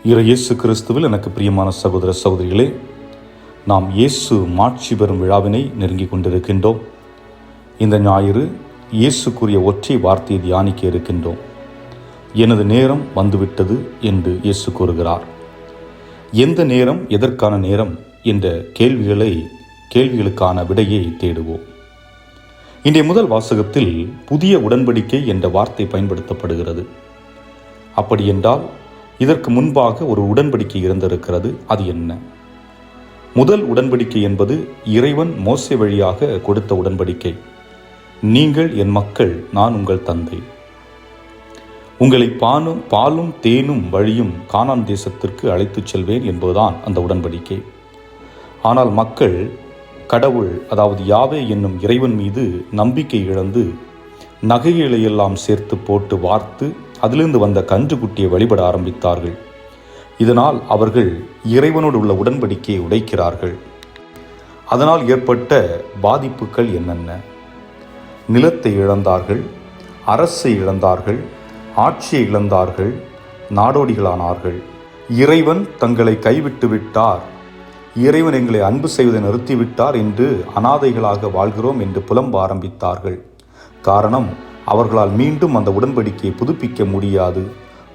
இயேசு கிறிஸ்துவில் எனக்கு பிரியமான சகோதர சகோதரிகளே, நாம் இயேசு மாட்சி பெறும் விழாவினை நெருங்கி கொண்டிருக்கின்றோம். இந்த ஞாயிறு இயேசுக்குரிய ஒற்றை வார்த்தையை தியானிக்க இருக்கின்றோம். எனது நேரம் வந்துவிட்டது என்று இயேசு கூறுகிறார். எந்த நேரம், எதற்கான நேரம் என்ற கேள்விகளுக்கான விடையை தேடுவோம். இன்றைய முதல் வாசகத்தில் புதிய உடன்படிக்கை என்ற வார்த்தை பயன்படுத்தப்படுகிறது. அப்படியென்றால் இதற்கு முன்பாக ஒரு உடன்படிக்கை இருந்திருக்கிறது. அது என்ன? முதல் உடன்படிக்கை என்பது இறைவன் மோசே வழியாக கொடுத்த உடன்படிக்கை. நீங்கள் என் மக்கள், நான் உங்கள் தந்தை. உங்களை பாலும் தேனும் வழியும் கானான் தேசத்திற்கு அழைத்துச் செல்வேன் என்பதுதான் அந்த உடன்படிக்கை. ஆனால் மக்கள் கடவுள், அதாவது யாவே என்னும் இறைவன் மீது நம்பிக்கை இழந்து நகைகளையெல்லாம் சேர்த்து போட்டு வார்த்து அதிலிருந்து வந்த கன்றுக்குட்டியை வழிபட ஆரம்பித்தார்கள். இதனால் அவர்கள் இறைவனோடு உள்ள உடன்படிக்கையை உடைக்கிறார்கள். அதனால் ஏற்பட்ட பாதிப்புகள் என்னென்ன? நிலத்தை இழந்தார்கள், அரசை இழந்தார்கள், ஆட்சியை இழந்தார்கள், நாடோடிகளானார்கள். இறைவன் தங்களை கைவிட்டு விட்டார், இறைவன் எங்களை அன்பு செய்வதை நிறுத்திவிட்டார் என்று அனாதைகளாக வாழ்கிறோம் என்று புலம்ப ஆரம்பித்தார்கள். காரணம், அவர்களால் மீண்டும் அந்த உடன்படிக்கையை புதுப்பிக்க முடியாது,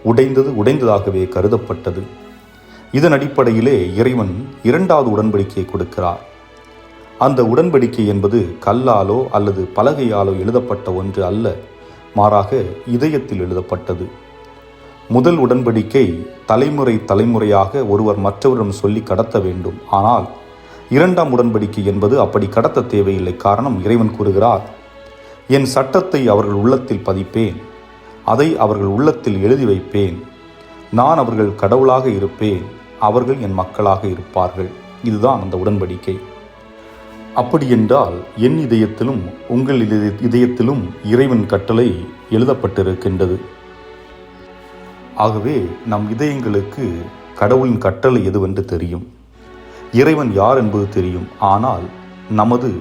உடைந்ததாகவே கருதப்பட்டது. இதன் அடிப்படையிலே இறைவன் இரண்டாவது உடன்படிக்கையை கொடுக்கிறார். அந்த உடன்படிக்கை என்பது கல்லாலோ அல்லது பலகையாலோ எழுதப்பட்ட ஒன்று அல்ல, மாறாக இதயத்தில் எழுதப்பட்டது. முதல் உடன்படிக்கை தலைமுறையாக ஒருவர் மற்றவரிடம் சொல்லி கடத்த வேண்டும். ஆனால் இரண்டாம் உடன்படிக்கை என்பது அப்படி கடத்த தேவையில்லை. காரணம், இறைவன் கூறுகிறார், என் சட்டத்தை அவர்கள் உள்ளத்தில் பதிப்பேன், அதை அவர்கள் உள்ளத்தில் எழுதி வைப்பேன், நான் அவர்கள் கடவுளாக இருப்பேன், அவர்கள் என் மக்களாக இருப்பார்கள். இதுதான் அந்த உடன்படிக்கை. அப்படியென்றால் என் இதயத்திலும் உங்கள் இதயத்திலும் இறைவன் கட்டளை எழுதப்பட்டிருக்கின்றது. ஆகவே நம் இதயங்களுக்கு கடவுளின் கட்டளை எதுவென்று தெரியும், இறைவன் யார் என்பது தெரியும். ஆனால் நமது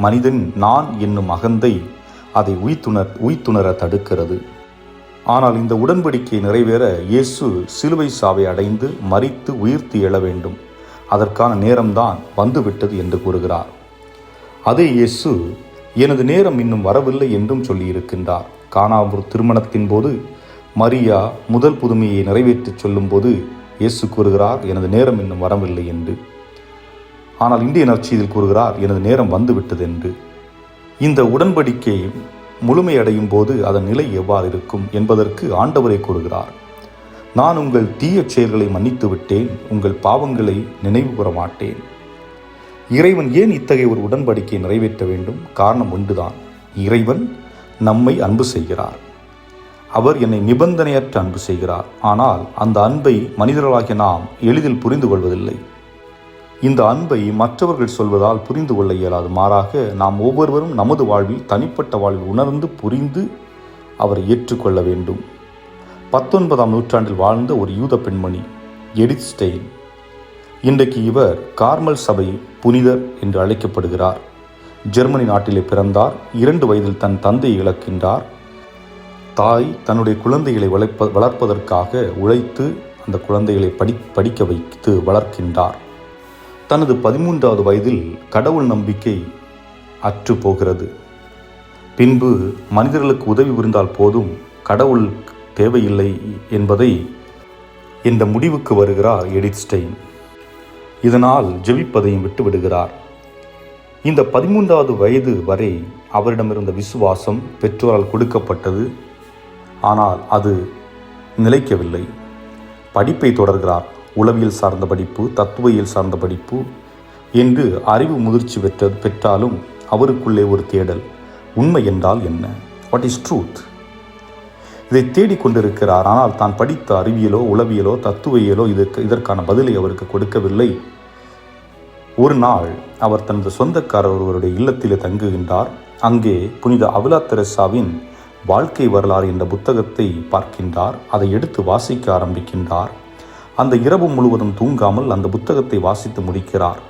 மனிதன் நான் என்னும் அகந்தை அதை உய்த்துணர தடுக்கிறது. ஆனால் இந்த உடன்படிக்கை நிறைவேற இயேசு சிலுவை சாவை அடைந்து மரித்து உயிர்த்து எழ வேண்டும். அதற்கான நேரம்தான் வந்துவிட்டது என்று கூறுகிறார். அதே இயேசு எனது நேரம் இன்னும் வரவில்லை என்றும் சொல்லியிருக்கின்றார். கானாவூர் திருமணத்தின் போது மரியா முதல் புதுமையை நிறைவேற்றி சொல்லும் போது இயேசு கூறுகிறார், எனது நேரம் இன்னும் வரவில்லை என்று. ஆனால் இன்றைய நற்செய்தியில் கூறுகிறார், எனது நேரம் வந்துவிட்டது என்று. இந்த உடன்படிக்கை முழுமையடையும் போது அதன் நிலை எவ்வாறு இருக்கும் என்பதற்கு ஆண்டவரே கூறுகிறார், நான் உங்கள் தீய செயல்களை மன்னித்து விட்டேன், உங்கள் பாவங்களை நினைவு கூற மாட்டேன். இறைவன் ஏன் இத்தகைய ஒரு உடன்படிக்கையை நிறைவேற்ற வேண்டும்? காரணம் ஒன்றுதான், இறைவன் நம்மை அன்பு செய்கிறார். அவர் என்னை நிபந்தனையற்ற அன்பு செய்கிறார். ஆனால் அந்த அன்பை மனிதர்களாகிய நாம் எளிதில் புரிந்து கொள்வதில்லை. இந்த அன்பை மற்றவர்கள் சொல்வதால் புரிந்து கொள்ள இயலாது. மாறாக நாம் ஒவ்வொருவரும் நமது வாழ்வில், தனிப்பட்ட வாழ்வில் உணர்ந்து புரிந்து அவரை ஏற்றுக்கொள்ள வேண்டும். 19ஆம் நூற்றாண்டில் வாழ்ந்த ஒரு யூத பெண்மணி எடித் ஸ்டெயின். இன்றைக்கு இவர் கார்மல் சபை புனிதர் என்று அழைக்கப்படுகிறார். ஜெர்மனி நாட்டிலே பிறந்தார். 2 வயதில் தன் தந்தையை இழக்கின்றார். தாய் தன்னுடைய குழந்தைகளை வளர்ப்பதற்காக உழைத்து அந்த குழந்தைகளை படிக்க வைத்து வளர்க்கின்றார். தனது 13வது வயதில் கடவுள் நம்பிக்கை அற்று போகிறது. பின்பு மனிதர்களுக்கு உதவி புரிந்தால் போதும், கடவுள் தேவையில்லை என்பதை இந்த முடிவுக்கு வருகிறார் எடித் ஸ்டெயின். இதனால் ஜெபிப்பதையும் விட்டுவிடுகிறார். இந்த 13வது வயது வரை அவரிடமிருந்த விசுவாசம் பெற்றோரால் கொடுக்கப்பட்டது. ஆனால் அது நிலைக்கவில்லை. படிப்பை தொடர்கிறார். உளவியல் சார்ந்த படிப்பு, தத்துவியல் சார்ந்த படிப்பு என்று அறிவு முதிர்ச்சி பெற்றாலும் அவருக்குள்ளே ஒரு தேடல், உண்மை என்றால் என்ன, வாட் இஸ் ட்ரூத், இதை தேடிக்கொண்டிருக்கிறார். ஆனால் தான் படித்த அறிவியலோ உளவியலோ தத்துவியலோ இதற்கான பதிலை அவருக்கு கொடுக்கவில்லை. ஒரு நாள் அவர் தனது சொந்தக்காரர் ஒருவருடைய இல்லத்திலே தங்குகின்றார். அங்கே புனித அவிலா தெரேசாவின் வாழ்க்கை வரலாறு என்ற புத்தகத்தை பார்க்கின்றார். அதை எடுத்து வாசிக்க ஆரம்பிக்கின்றார். அந்த இரவு முழுவதும் தூங்காமல் அந்த புத்தகத்தை வாசித்து முடிக்கிறார்.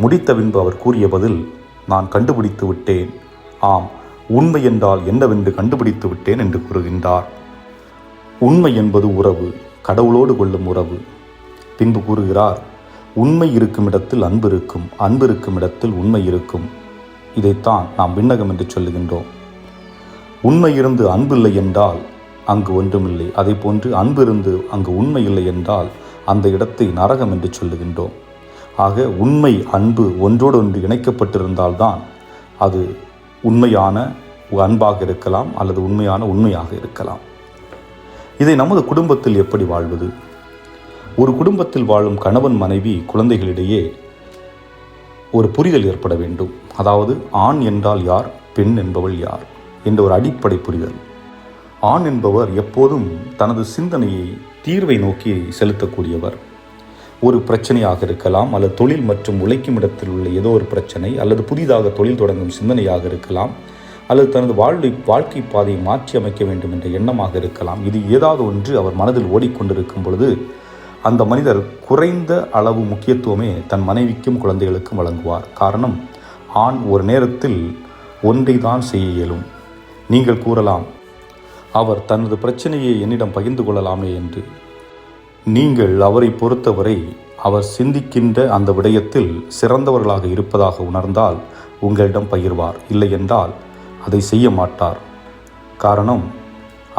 முடித்த பின்பு அவர் கூறிய பதில், நான் கண்டுபிடித்து விட்டேன், ஆம், உண்மை என்றால் என்னவென்று கண்டுபிடித்து விட்டேன் என்று கூறுகின்றார். உண்மை என்பது உறவு, கடவுளோடு கொள்ளும் உறவு. பின்பு கூறுகிறார், உண்மை இருக்கும் இடத்தில் அன்பு இருக்கும், அன்பு இருக்கும் இடத்தில் உண்மை இருக்கும். இதைத்தான் நாம் விண்ணகம் என்று சொல்லுகின்றோம். உண்மை இருந்து அன்பு இல்லை என்றால் அங்கு ஒன்றுமில்லை. அதை போன்று அன்பு இருந்து அங்கு உண்மை இல்லை என்றால் அந்த இடத்தை நரகம் என்று சொல்லுகின்றோம். ஆக உண்மை அன்பு ஒன்றோடு ஒன்று இணைக்கப்பட்டிருந்தால்தான் அது உண்மையான அன்பாக இருக்கலாம் அல்லது உண்மையான உண்மையாக இருக்கலாம். இதை நமது குடும்பத்தில் எப்படி வாழ்வது? ஒரு குடும்பத்தில் வாழும் கணவன் மனைவி குழந்தைகளிடையே ஒரு புரிதல் ஏற்பட வேண்டும். அதாவது ஆண் என்றால் யார், பெண் என்பவள் யார் என்ற ஒரு அடிப்படை புரிதல். ஆண் என்பவர் எப்போதும் தனது சிந்தனையை தீர்வை நோக்கி செலுத்தக்கூடியவர். ஒரு பிரச்சனையாக இருக்கலாம், அல்லது தொழில் மற்றும் உழைக்கும் இடத்தில் உள்ள ஏதோ ஒரு பிரச்சனை, அல்லது புதிதாக தொழில் தொடங்கும் சிந்தனையாக இருக்கலாம், அல்லது தனது வாழ்க்கை பாதையை மாற்றி அமைக்க வேண்டும் என்ற எண்ணமாக இருக்கலாம். இது ஏதாவது ஒன்று அவர் மனதில் ஓடிக்கொண்டிருக்கும் பொழுது அந்த மனிதர் குறைந்த அளவு முக்கியத்துவமே தன் மனைவிக்கும் குழந்தைகளுக்கும் வழங்குவார். காரணம், ஆண் ஒரு நேரத்தில் ஒன்றை தான் செய்ய இயலும். நீங்கள் கூறலாம், அவர் தனது பிரச்சனையை என்னிடம் பகிர்ந்து கொள்ளலாமே என்று. நீங்கள் அவரை பொறுத்தவரை அவர் சிந்திக்கின்ற அந்த விடயத்தில் சிறந்தவர்களாக இருப்பதாக உணர்ந்தால் உங்களிடம் பகிர்வார். இல்லை என்றால் அதை செய்ய மாட்டார். காரணம்,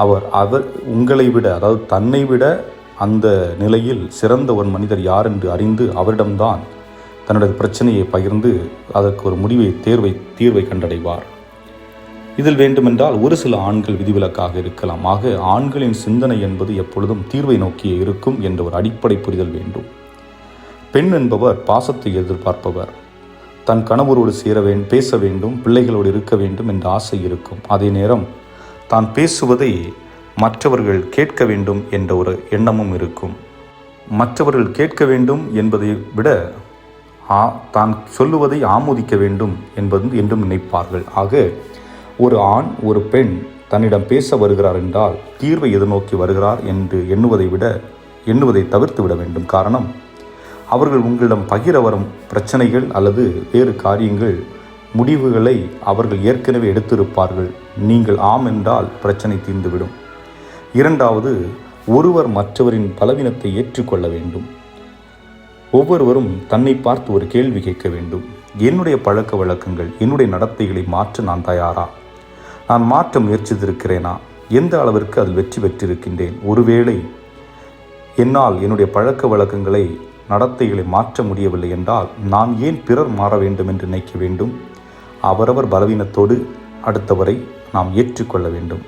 அவர் உங்களை விட, அதாவது தன்னை விட அந்த நிலையில் சிறந்த ஒரு மனிதர் யார் என்று அறிந்து அவரிடம்தான் தன்னுடைய பிரச்சனையை பகிர்ந்து அதற்கு ஒரு தீர்வை கண்டடைவார். இதில் வேண்டுமென்றால் ஒரு சில ஆண்கள் விதிவிலக்காக இருக்கலாம். ஆக ஆண்களின் சிந்தனை என்பது எப்பொழுதும் தீர்வை நோக்கியே இருக்கும் என்ற ஒரு அடிப்படை புரிதல் வேண்டும். பெண் என்பவர் பாசத்தை எதிர்பார்ப்பவர். தன் கணவரோடு பேச வேண்டும், பிள்ளைகளோடு இருக்க வேண்டும் என்ற ஆசை இருக்கும். அதே நேரம் தான் பேசுவதை மற்றவர்கள் கேட்க வேண்டும் என்ற ஒரு எண்ணமும் இருக்கும். மற்றவர்கள் கேட்க வேண்டும் என்பதை விட தான் சொல்லுவதை ஆமோதிக்க வேண்டும் என்றும் நினைப்பார்கள். ஆக ஒரு ஆண் ஒரு பெண் தன்னிடம் பேச வருகிறார் என்றால் தீர்வை எதிர்நோக்கி வருகிறார் என்று எண்ணுவதை தவிர்த்து விட வேண்டும். காரணம், அவர்கள் உங்களிடம் பகிர வரும் பிரச்சனைகள் அல்லது வேறு காரியங்கள் முடிவுகளை அவர்கள் ஏற்கனவே எடுத்திருப்பார்கள். நீங்கள் ஆம் என்றால் பிரச்சனை தீர்ந்துவிடும். இரண்டாவது, ஒருவர் மற்றவரின் பலவீனத்தை ஏற்றுக்கொள்ள வேண்டும். ஒவ்வொருவரும் தன்னை பார்த்து ஒரு கேள்வி கேட்க வேண்டும். என்னுடைய பழக்க வழக்கங்கள், என்னுடைய நடத்தைகளை மாற்ற நான் தயாரா? நான் மாற்ற முயற்சித்திருக்கிறேனா? எந்த அளவிற்கு அதில் வெற்றி பெற்றிருக்கின்றேன்? ஒருவேளை என்னால் என்னுடைய பழக்க வழக்கங்களை, நடத்தைகளை மாற்ற முடியவில்லை என்றால் நான் ஏன் பிறர் மாற வேண்டும் என்று நினைக்க வேண்டும்? அவரவர் பலவீனத்தோடு அடுத்தவரை நாம் ஏற்றுக்கொள்ள வேண்டும்.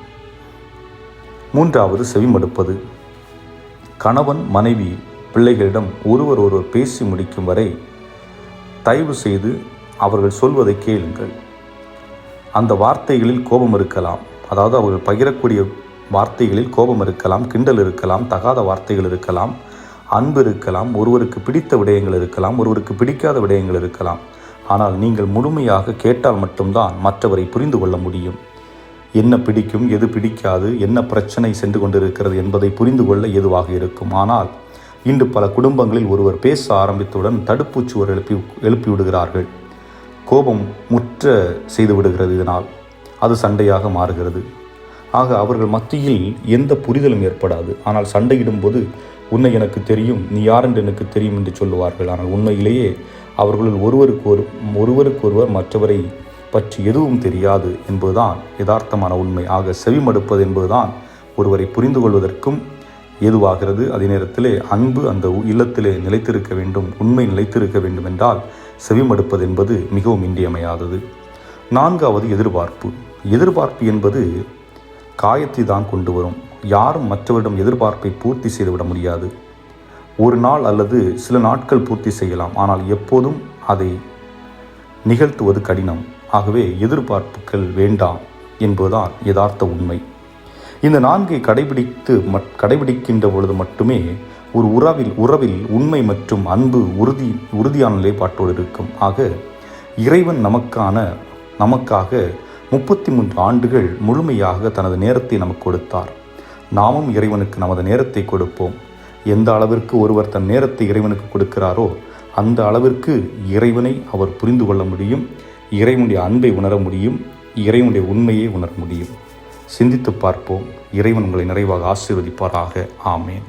மூன்றாவது, செவிமடுப்பது. கணவன் மனைவி பிள்ளைகளிடம் ஒருவர் பேசி முடிக்கும் வரை தயவு செய்து அவர்கள் சொல்வதை கேளுங்கள். அந்த வார்த்தைகளில் கோபம் இருக்கலாம், அதாவது அவர்கள் பகிரக்கூடிய வார்த்தைகளில் கோபம் இருக்கலாம், கிண்டல் இருக்கலாம், தகாத வார்த்தைகள் இருக்கலாம், அன்பு இருக்கலாம், ஒருவருக்கு பிடித்த விடயங்கள் இருக்கலாம், ஒருவருக்கு பிடிக்காத விடயங்கள் இருக்கலாம். ஆனால் நீங்கள் முழுமையாக கேட்டால் மட்டும்தான் மற்றவரை புரிந்து கொள்ள முடியும். என்ன பிடிக்கும், எது பிடிக்காது, என்ன பிரச்சனை சென்று கொண்டிருக்கிறது என்பதை புரிந்து கொள்ள ஏதுவாக இருக்கும். ஆனால் இன்று பல குடும்பங்களில் ஒருவர் பேச ஆரம்பித்தவுடன் தடுப்பூச்சுவர் எழுப்பி விடுகிறார்கள். கோபம் முற்ற செய்து விடுகிறது. இதனால் அது சண்டையாக மாறுகிறது. ஆக அவர்கள் மத்தியில் எந்த புரிதலும் ஏற்படாது. ஆனால் சண்டையிடும்போது உன்னை எனக்கு தெரியும், நீ யார் என்று எனக்கு தெரியும் என்று சொல்லுவார்கள். ஆனால் உண்மையிலேயே அவர்களுள் ஒருவருக்கொருவர் மற்றவரை பற்றி எதுவும் தெரியாது என்பதுதான் யதார்த்தமான உண்மை. ஆக செவிமடுப்பது என்பதுதான் ஒருவரை புரிந்து கொள்வதற்கும் ஏதுவாகிறது. அதே நேரத்திலே அன்பு அந்த இல்லத்திலே நிலைத்திருக்க வேண்டும், உண்மை நிலைத்திருக்க வேண்டும் என்றால் செவிமடுப்பது என்பது மிகவும் இன்றியமையாதது. நான்காவது, எதிர்பார்ப்பு. எதிர்பார்ப்பு என்பது காயத்தை தான் கொண்டு வரும். யாரும் மற்றவரிடம் எதிர்பார்ப்பை பூர்த்தி செய்துவிட முடியாது. ஒரு நாள் அல்லது சில நாட்கள் பூர்த்தி செய்யலாம், ஆனால் எப்போதும் அதை நிகழ்த்துவது கடினம். ஆகவே எதிர்பார்ப்புகள் வேண்டாம் என்பதுதான் யதார்த்த உண்மை. இந்த நான்கை கடைபிடிக்கின்ற பொழுது மட்டுமே ஒரு உறவில் உண்மை மற்றும் அன்பு உறுதியான நிலைப்பாட்டோடு இருக்கும். ஆக இறைவன் நமக்காக 33 ஆண்டுகள் முழுமையாக தனது நேரத்தை நமக்கு கொடுத்தார். நாமும் இறைவனுக்கு நமது நேரத்தை கொடுப்போம். எந்த அளவிற்கு ஒருவர் தன் நேரத்தை இறைவனுக்கு கொடுக்கிறாரோ அந்த அளவிற்கு இறைவனை அவர் புரிந்து கொள்ள முடியும், இறைவனுடைய அன்பை உணர முடியும், இறைவனுடைய உண்மையை உணர முடியும். சிந்தித்து பார்ப்போம். இறைவன் உங்களை நிறைவாக ஆசீர்வதிப்பாராக. ஆமேன்.